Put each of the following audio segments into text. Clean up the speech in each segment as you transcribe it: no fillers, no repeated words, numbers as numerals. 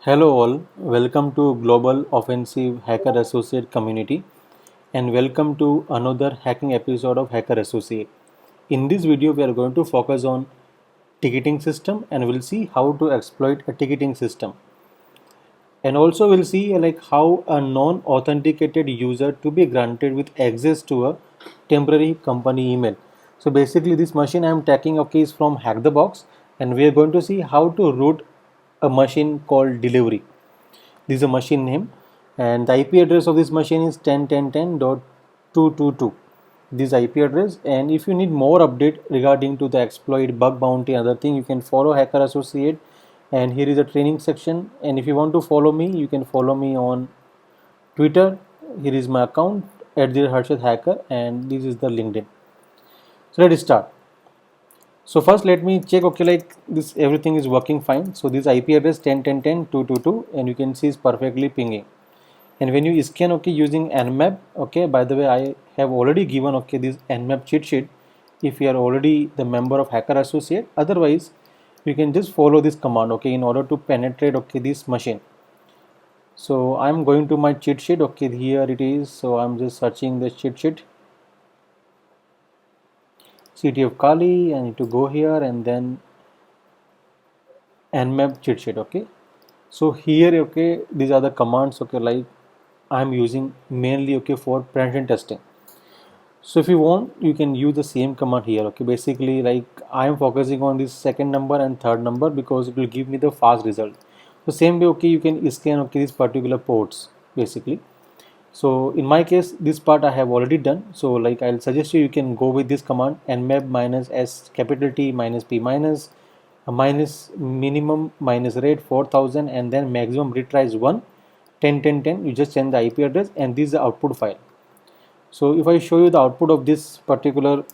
Hello all, welcome to Global Offensive Hacker Associate community and welcome to another hacking episode of Hacker Associate. In this video we are going to focus on ticketing system and we'll see how to exploit a ticketing system. And also we'll see how a non-authenticated user to be granted with access to a temporary company email. So basically this machine I am taking is from Hack the Box and we are going to see how to root a machine called delivery. This is a machine name and the IP address of this machine is 10.10.10.222. This IP address, and if you need more update regarding to the exploit, bug bounty, other thing, you can follow Hacker Associate, and here is a training section. And if you want to follow me, you can follow me on Twitter. Here is my account at the Harshad Hacker, and this is the LinkedIn. So let's start. So first let me check this everything is working fine. So this IP address 10.10.10.222 and you can see is perfectly pinging. And when you scan using Nmap, by the way I have already given this Nmap cheat sheet if you are already the member of Hacker Associate. Otherwise you can just follow this command in order to penetrate this machine. So I'm going to my cheat sheet. Here it is. So I'm just searching the cheat sheet. City of Kali. I need to go here and then Nmap cheat sheet. So here these are the commands like I'm using mainly for penetration testing. So if you want you can use the same command here. Basically like I am focusing on this second number and third number because it will give me the fast result. So same way you can scan these particular ports basically. So in my case this part I have already done. So like I'll suggest you can go with this command nmap minus s capital T minus p minus minus minimum minus rate 4000 and then maximum retry is 1 10 10 10. You just change the IP address and this is the output file. So if I show you the output of this particular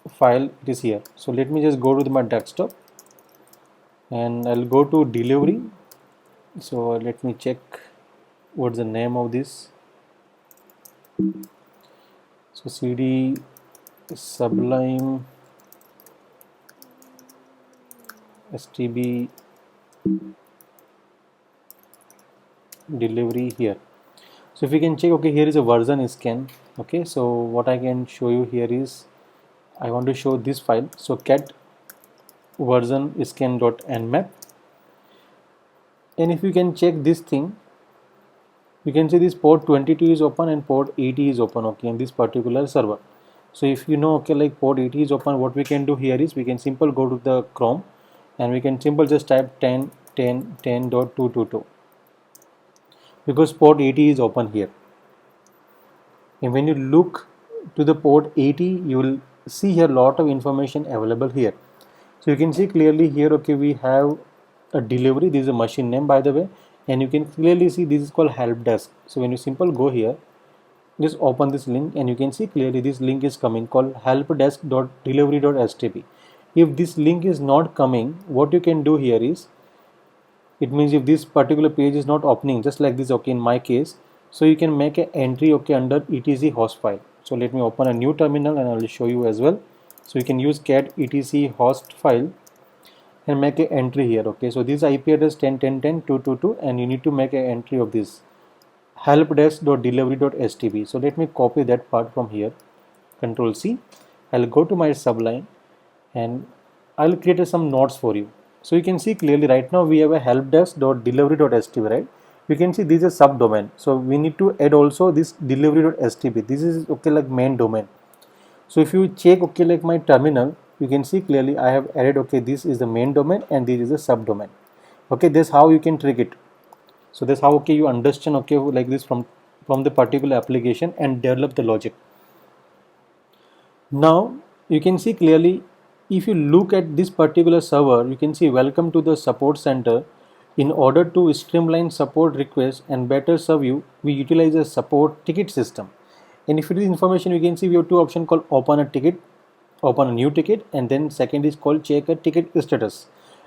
file, it is here. So let me just go to my desktop and I'll go to delivery. So let me check what's the name of this. So cd sublime stb delivery here. So if you can check, here is a version scan. So what I can show you here is I want to show this file. So cat version scan.nmap, and if you can check this thing, you can see this port 22 is open and port 80 is open in this particular server. So if you know like port 80 is open, what we can do here is we can simple go to the Chrome and we can simple just type 10.10.10.222 because port 80 is open here. And when you look to the port 80, you will see here lot of information available here. So you can see clearly here we have a delivery. This is a machine name by the way, and you can clearly see this is called help desk. So when you simple go here, just open this link and you can see clearly this link is coming called helpdesk.delivery.stp. If this link is not coming, what you can do here is, it means if this particular page is not opening just like this in my case, so you can make an entry under etc host file. So let me open a new terminal and I will show you as well. So you can use cat etc host file and make an entry here. So this IP address 10.10.10.222 and you need to make an entry of this helpdesk.delivery.stp. So let me copy that part from here, Control C. I'll go to my Sublime and I'll create some nodes for you. So you can see clearly right now we have a helpdesk.delivery.stp, right? You can see this is a subdomain. So we need to add also this delivery.stp. This is like main domain. So if you check like my terminal, you can see clearly I have added this is the main domain and this is the subdomain. This is how you can trick it. So that's how you understand like this from the particular application and develop the logic. Now you can see clearly if you look at this particular server, you can see welcome to the support center. In order to streamline support requests and better serve you, we utilize a support ticket system. And if it is information, you can see we have two options called open a ticket, open a new ticket, and then second is called check a ticket status.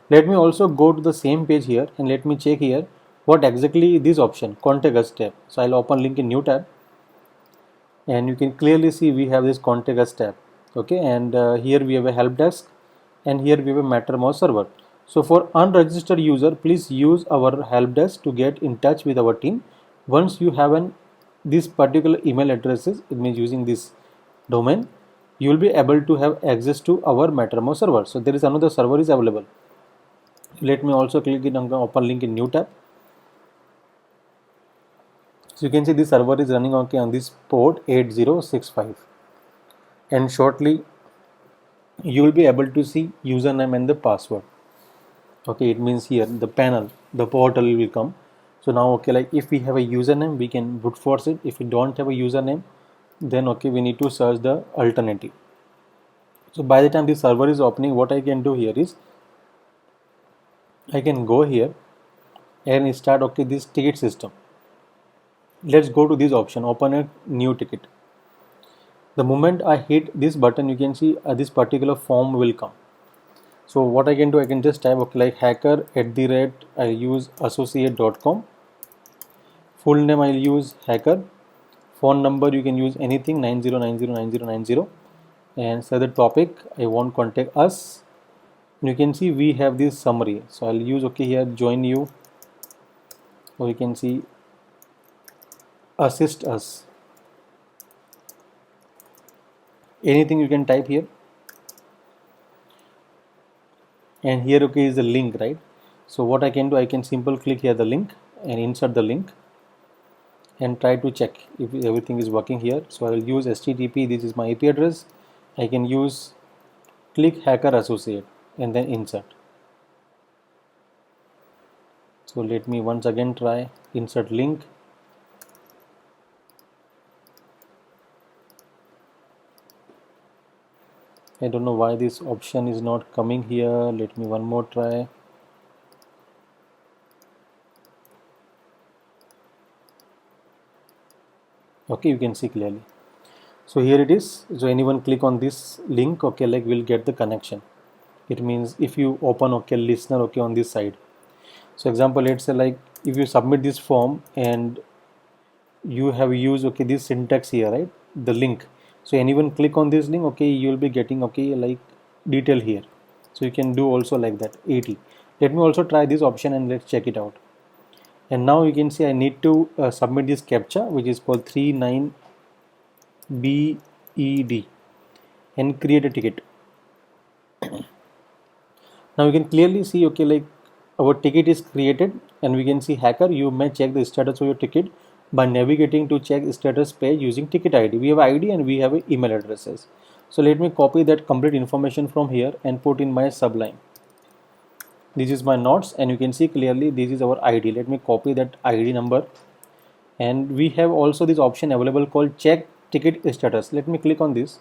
Let me also go to the same page here and let me check here what exactly this option contact us tab. So I'll open link in new tab and you can clearly see we have this contact us tab. And here we have a help desk and here we have a Mattermost server. So for unregistered user, please use our help desk to get in touch with our team. Once you have this particular email addresses, it means using this domain, you will be able to have access to our Mattermost server. So there is another server is available. Let me also click it on the open link in new tab. So you can see this server is running on this port 8065, and shortly you will be able to see username and the password. Okay, it means here the panel, the portal will come. So now, okay, like if we have a username, we can brute force it. If we don't have a username, then okay, we need to search the alternative. So by the time the server is opening, what I can do here is I can go here and start okay this ticket system. Let's go to this option, open a new ticket. The moment I hit this button, you can see this particular form will come. So what I can do, I can just type okay like hacker at the rate I use associate.com. Full name I'll use hacker. Phone number you can use anything 90909090, and so the topic I want contact us. And you can see we have this summary. So I'll use okay here join you, or you can see assist us. Anything you can type here. And here okay is the link, right? So what I can do, I can simple click here the link and insert the link and try to check if everything is working here. So I will use HTTP, this is my IP address. I can use click hacker associate and then insert. So let me once again try insert link. I don't know why this option is not coming here. Let me one more try. Okay, you can see clearly. So here it is. So anyone click on this link, okay, like will get the connection. It means if you open okay listener okay on this side. So example, let's say like if you submit this form and you have used okay this syntax here, right, the link. So anyone click on this link, okay, you will be getting okay like detail here. So you can do also like that 80. Let me also try this option and let's check it out. And now you can see I need to submit this captcha, which is called 39BED, and create a ticket. Now you can clearly see okay like our ticket is created, and we can see hacker, you may check the status of your ticket by navigating to check status page using ticket ID. We have ID and we have email addresses. So let me copy that complete information from here and put in my Sublime. This is my notes, and you can see clearly this is our ID. Let me copy that ID number, and we have also this option available called check ticket status. Let me click on this,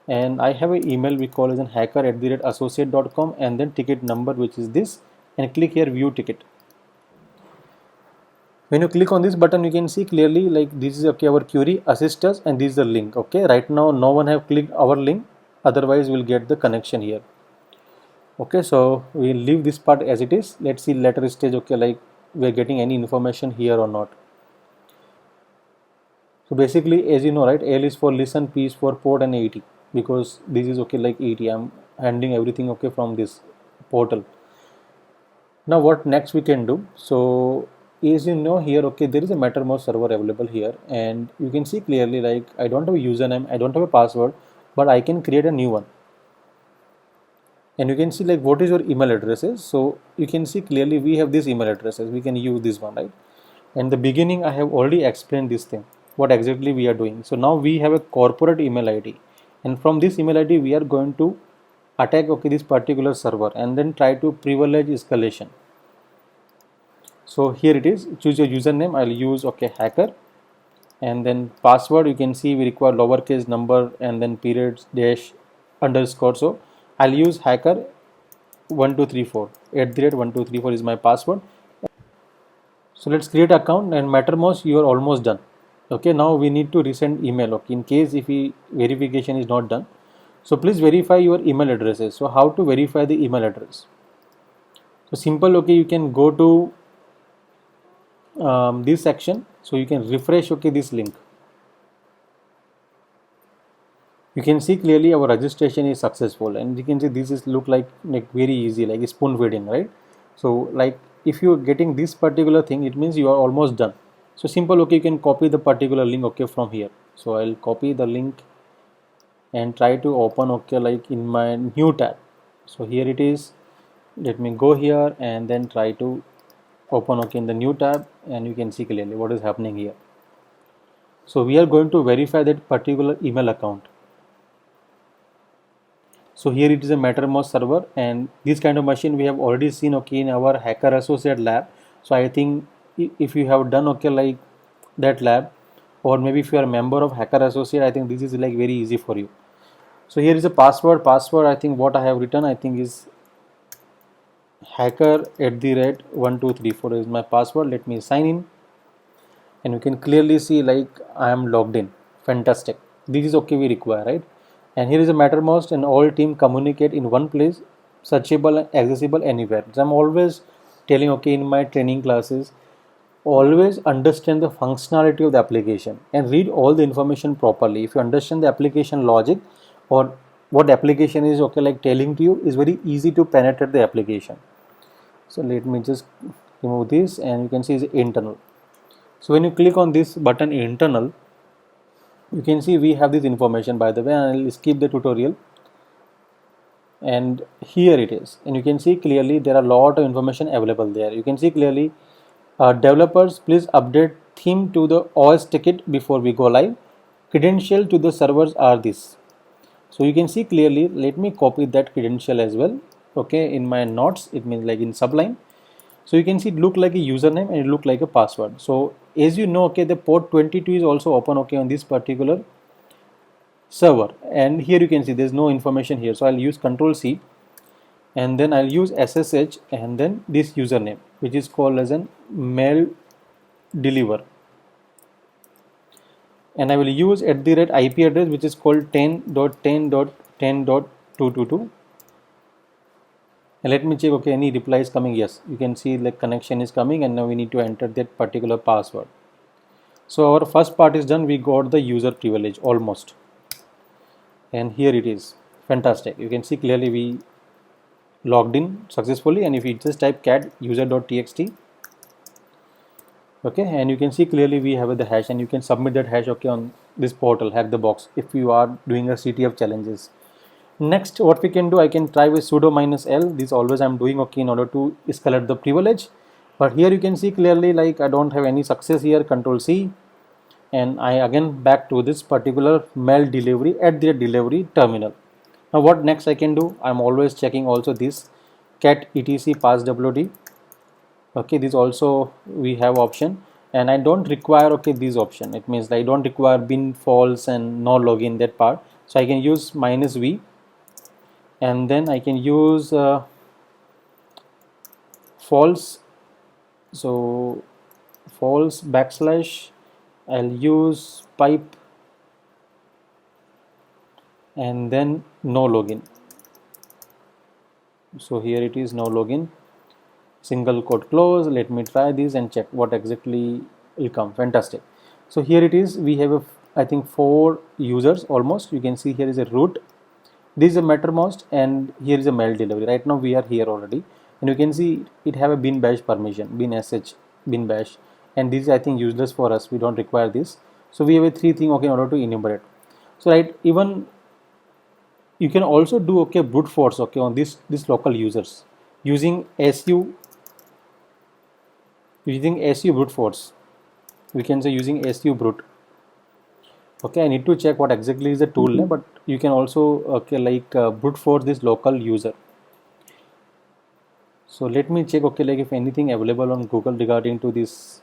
and I have an email we call as an hacker@associate.com, and then ticket number, which is this, and click here view ticket. When you click on this button, you can see clearly like this is okay our query, assist us, and this is the link. Okay, right now no one have clicked our link, otherwise we'll get the connection here. Okay, so we'll leave this part as it is. Let's see later stage okay like we're getting any information here or not. So basically, as you know, right, L is for listen, P is for port, and 80, because this is okay like 80. I'm handling everything okay from this portal. Now what next we can do? So as you know here, okay, there is a Mattermost server available here, and you can see clearly like I don't have a username, I don't have a password, but I can create a new one. And you can see like what is your email addresses. So you can see clearly we have these email addresses, we can use this one, right? And the beginning I have already explained this thing, what exactly we are doing. So now we have a corporate email ID, and from this email ID we are going to attack okay this particular server and then try to privilege escalation. So here it is, choose your username. I'll use okay hacker, and then password you can see we require lowercase number and then periods dash underscore. So I'll use hacker 1234 @1234 is my password. So let's create account, and Mattermost you are almost done. Okay, now we need to resend email. Okay, in case if verification is not done, so please verify your email addresses. So how to verify the email address? So simple. Okay, you can go to this section, so you can refresh okay this link. You can see clearly our registration is successful, and you can see this is look like very easy, like spoon feeding, right? So like if you're getting this particular thing, it means you are almost done. So simple, okay, you can copy the particular link, okay, from here. So I'll copy the link and try to open, okay, like in my new tab. So here it is. Let me go here and then try to open, okay, in the new tab, and you can see clearly what is happening here. So we are going to verify that particular email account. So here it is a MetaMask server, and this kind of machine we have already seen, okay, in our Hacker Associate lab. So I think if you have done, okay, like that lab, or maybe if you are a member of Hacker Associate, I think this is like very easy for you. So here is a password. I think what I have written, I think is hacker@1234 is my password. Let me sign in, and you can clearly see like I am logged in. Fantastic. This is okay, we require, right? And here is a Mattermost, and all team communicate in one place, searchable and accessible anywhere. So I'm always telling, okay, in my training classes, always understand the functionality of the application and read all the information properly. If you understand the application logic or what application is, okay, like telling to you, is very easy to penetrate the application. So let me just remove this, and you can see it's internal. So when you click on this button internal, you can see we have this information, by the way, and I'll skip the tutorial, and here it is, and you can see clearly there are a lot of information available there. You can see clearly, developers, please update theme to the OS ticket before we go live. Credential to the servers are this. So you can see clearly, let me copy that credential as well, okay, in my notes. It means like in Sublime. So you can see it look like a username and it look like a password. So as you know, okay, the port 22 is also open, okay, on this particular server, and here you can see there's no information here. So I'll use Control C, and then I'll use SSH, and then this username, which is called as an mail deliver, and I will use @IP address, which is called 10.10.10.222. And let me check, okay, any reply is coming. Yes, you can see the connection is coming, and now we need to enter that particular password. So our first part is done. We got the user privilege almost, and here it is. Fantastic. You can see clearly we logged in successfully, and if you just type cat user.txt, okay, and you can see clearly we have the hash, and you can submit that hash, okay, on this portal Hack the Box if you are doing a CTF challenges. Next, what we can do, I can try with sudo -l. This always I'm doing, okay, in order to escalate the privilege. But here you can see clearly like I don't have any success here. Control C, and I again back to this particular mail delivery at their delivery terminal. Now what next I can do? I'm always checking also this cat etc passwd. Okay, this also we have option, and I don't require, okay, this option. It means I don't require bin false and no login, that part. So I can use -v, and then I can use false. So false \, I'll use pipe, and then no login. So here it is, no login, single quote close. Let me try this and check what exactly will come. Fantastic. So here it is, we have I think 4 users almost. You can see here is a root, this is a Mattermost, and here is a mail delivery. Right now we are here already, and you can see it have a bin bash permission, bin sh, bin bash, and this is I think useless for us. We don't require this. So we have a 3 thing, okay, in order to enumerate. So right, even you can also do, okay, brute force, okay, on this local users using su brute force. We can say using su brute. Okay, I need to check what exactly is the tool name, but you can also, okay, like brute force this local user. So let me check, okay, like if anything available on Google regarding to this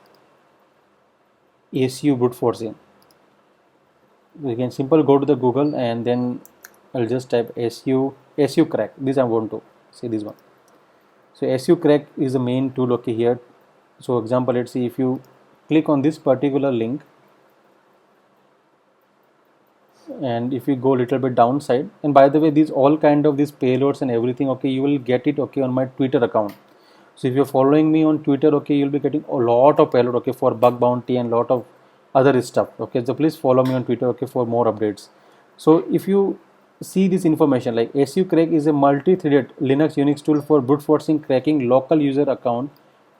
su brute forcing. We can simple go to the Google, and then I'll just type su crack. This I want to see, this one. So su crack is the main tool, okay, here. So example, let's see, if you click on this particular link, and if you go a little bit downside, and by the way, these all kind of these payloads and everything, okay, you will get it, okay, on my Twitter account. So if you're following me on Twitter, okay, you'll be getting a lot of payload, okay, for bug bounty and lot of other stuff. Okay, so please follow me on Twitter, okay, for more updates. So if you see this information, like SUCrack is a multi-threaded Linux Unix tool for brute forcing cracking local user account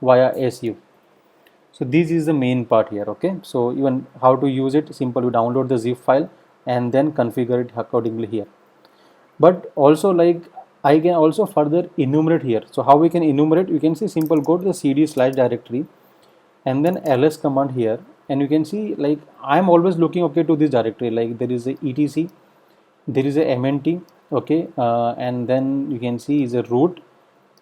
via SU. So this is the main part here. Okay, so even how to use it, simple, you download the zip file and then configure it accordingly here. But also, like, I can also further enumerate here. So how we can enumerate, you can see simple, go to the cd/directory and then ls command here, and you can see, like, I'm always looking, okay, to this directory, like there is a etc, there is a mnt, okay, and then you can see is a root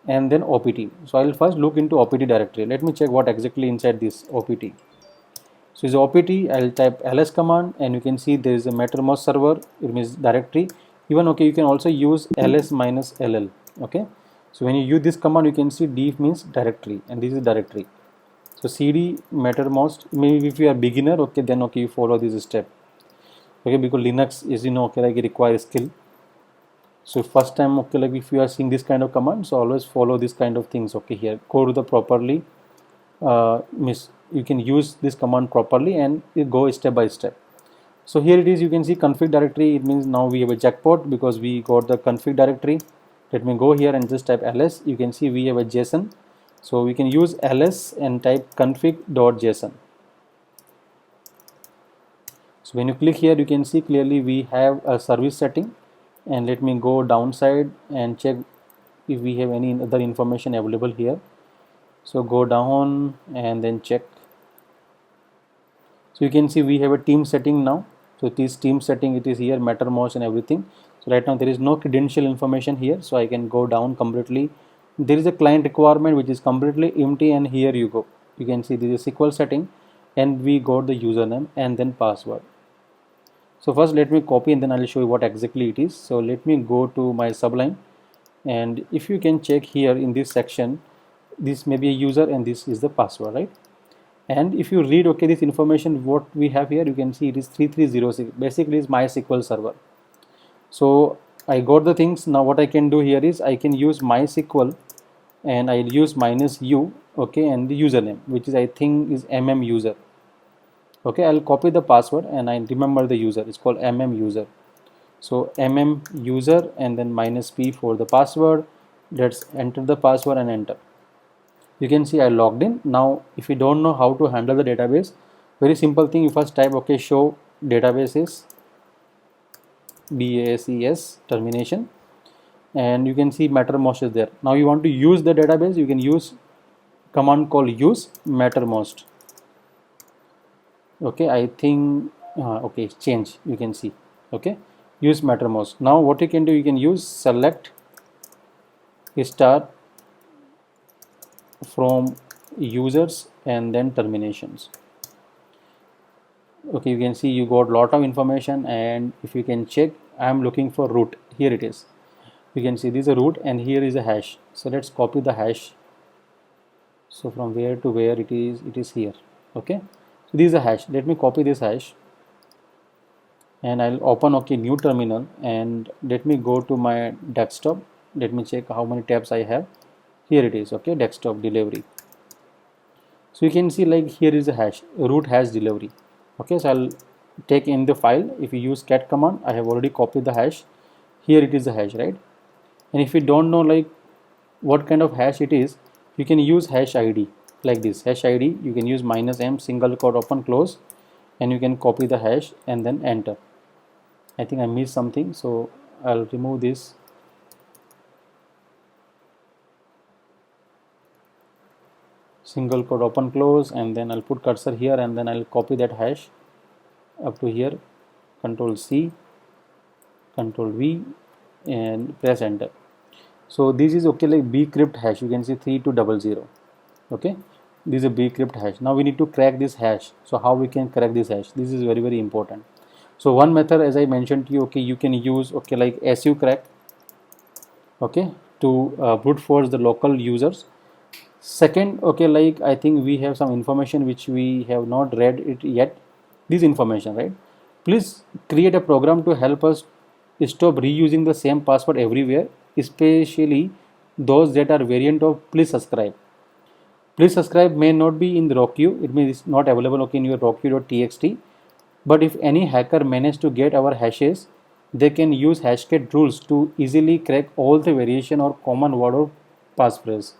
and then opt. So I'll first look into opt directory. Let me check what exactly inside this opt. So is opt, I'll type ls command and you can see there is a Mattermost server, it means directory. Even, okay, you can also use ls minus ll. Okay, so when you use this command, you can see d means directory and this is directory. So cd Mattermost, maybe if you are beginner, okay, then okay, you follow this step. Okay, because Linux is, you know, okay, like it requires skill. So first time, okay, like if you are seeing this kind of command, so always follow this kind of things. Okay, here go to the properly, miss, you can use this command properly and you go step by step. So here it is, you can see config directory, it means now we have a jackpot because we got the config directory. Let me go here and just type ls. You can see we have a JSON, so we can use ls and type config.json. So when you click here, you can see clearly we have a service setting, and let me go downside and check if we have any other information available here. So go down and then check. So you can see we have a team setting now. So it is team setting, it is here, Mattermost and everything. So right now there is no credential information here, so I can go down completely. There is a client requirement which is completely empty, and here you go, you can see this is SQL setting and we got the username and then password. So first let me copy and then I'll show you what exactly it is. So let me go to my Sublime, and if you can check here in this section, this may be a user and this is the password, right? And if you read, okay, this information what we have here, you can see it is 3306, basically is MySQL server. So I got the things. Now what I can do here is I can use MySQL and I'll use -u, okay, and the username, which is I think is user. Okay, I'll copy the password and I remember the user, it's called user. So user and then -p for the password. Let's enter the password and enter. You can see I logged in. Now if you don't know how to handle the database, very simple thing, you first type, okay, show databases, BASES termination, and you can see Mattermost is there. Now you want to use the database, you can use command called use Mattermost. Okay, I think okay, change, you can see, okay, use Mattermost. Now what you can do, you can use select start from users and then terminations. Okay, you can see you got lot of information, and if you can check, I am looking for root, here it is. You can see this is a root and here is a hash. So let's copy the hash. So from where to where it is here. Okay, so this is a hash. Let me copy this hash and I'll open, okay, new terminal, and let me go to my desktop. Let me check how many tabs I have. Here it is, okay, desktop delivery. So you can see, like, here is a hash, root hash delivery. Okay, so I'll take in the file. If you use cat command, I have already copied the hash. Here it is the hash, right? And if you don't know like what kind of hash it is, you can use hash id, like this hash id. You can use -m single quote open close, and you can copy the hash and then enter. I think I missed something, so I'll remove this. Single quote open close, and then I'll put cursor here and then I'll copy that hash up to here. Control C, Control V, and press enter. So this is, okay, like bcrypt hash. You can see 3200. Okay, this is a bcrypt hash. Now we need to crack this hash. So how we can crack this hash? This is very important. So one method, as I mentioned to you, okay, you can use, okay, like SUCrack, okay, to brute force the local users. Second, okay, like I think we have some information which we have not read it yet. This information, right? Please create a program to help us stop reusing the same password everywhere, especially those that are variant of please subscribe. Please subscribe may not be in the Rockyou, it means it's not available, okay, in your Rockyou.txt. But if any hacker managed to get our hashes, they can use Hashcat rules to easily crack all the variation or common word or passphrase.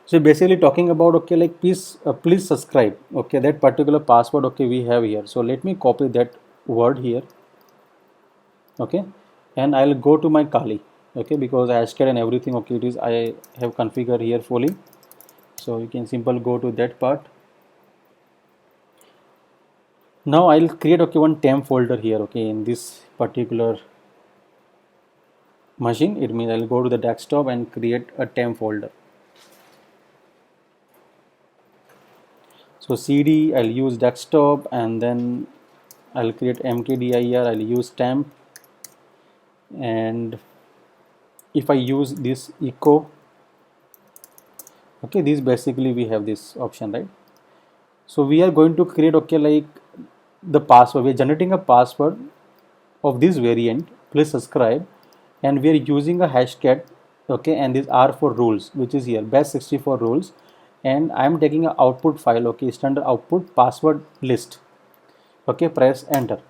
So basically talking about, okay, like please subscribe, okay, that particular password, okay, we have here. So let me copy that word here, okay, and I'll go to my Kali, okay, because Hashcat and everything, okay, it is I have configured here fully. So you can simply go to that part. Now I'll create, okay, one temp folder here, okay, in this particular machine. It means I'll go to the desktop and create a temp folder. So cd, I'll use desktop, and then I'll create mkdir, I'll use temp, and if I use this echo, okay, this basically we have this option, right? So we are going to create, okay, like the password, we're generating a password of this variant, please subscribe, and we are using a hashcat, okay, and these are for rules, which is here best64 rules, and I am taking an output file, okay, standard output password list, okay, press enter.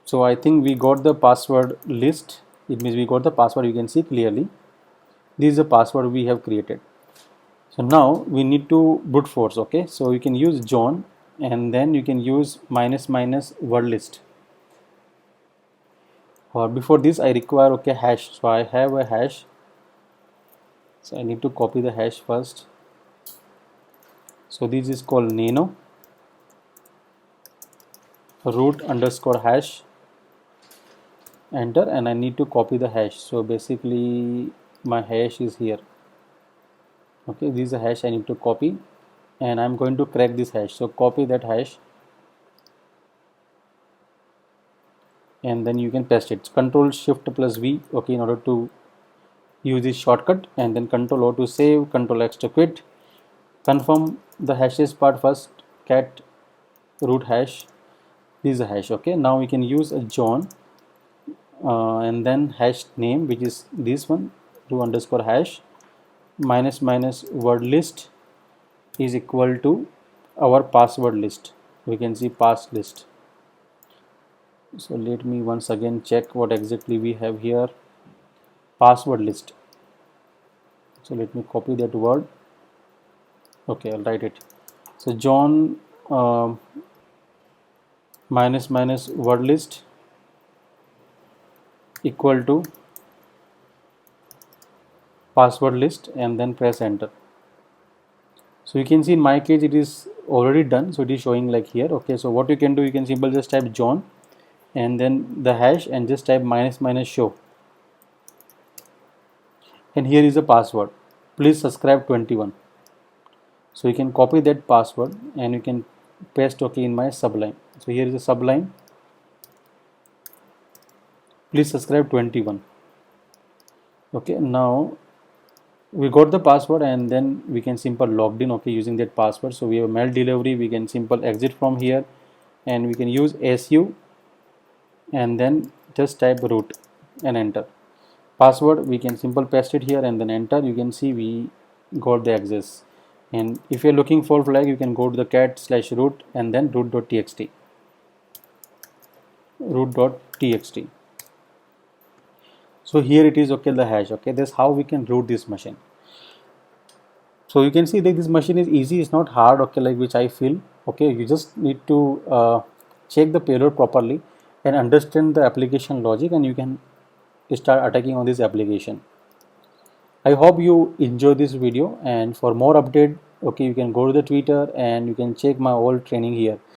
So I think we got the password list. It means we got the password, you can see clearly this is the password we have created. So now we need to brute force, okay, so you can use John, and then you can use minus minus word list, or before this I require, okay, hash. So I have a hash, so I need to copy the hash first. So this is called nano root underscore hash, enter, and I need to copy the hash. So basically my hash is here, okay, this is a hash I need to copy, and I'm going to crack this hash. So copy that hash, and then you can paste it. Control shift plus V, okay, in order to use this shortcut, and then Control O to save, Control X to quit. Confirm the hashes part first, cat root hash, this is a hash, okay. Now we can use a John, and then hash name, which is this one, root underscore hash minus minus word list is equal to our password list. We can see pass list. So let me once again check what exactly we have here. Password list. So let me copy that word, okay, I'll write it. So John minus minus word list equal to password list, and then press enter. So you can see in my case it is already done, so it is showing like here, okay. So what you can do, you can simply just type John and then the hash and just type minus minus show, and here is the password, please subscribe 21. So you can copy that password and you can paste, okay, in my Sublime. So here is the Sublime, please subscribe 21, okay. Now we got the password, and then we can simple logged in, okay, using that password. So we have mail delivery, we can simple exit from here, and we can use su, and then just type root and enter. Password we can simple paste it here and then enter. You can see we got the access, and if you're looking for flag, you can go to the cat/root and then root.txt. So here it is, okay, the hash, okay. That's how we can root this machine. So you can see that this machine is easy, it's not hard, okay, like which I feel, okay. You just need to check the payload properly and understand the application logic, and you can start attacking on this application. I hope you enjoy this video, and for more update, okay, you can go to the Twitter and you can check my old training here.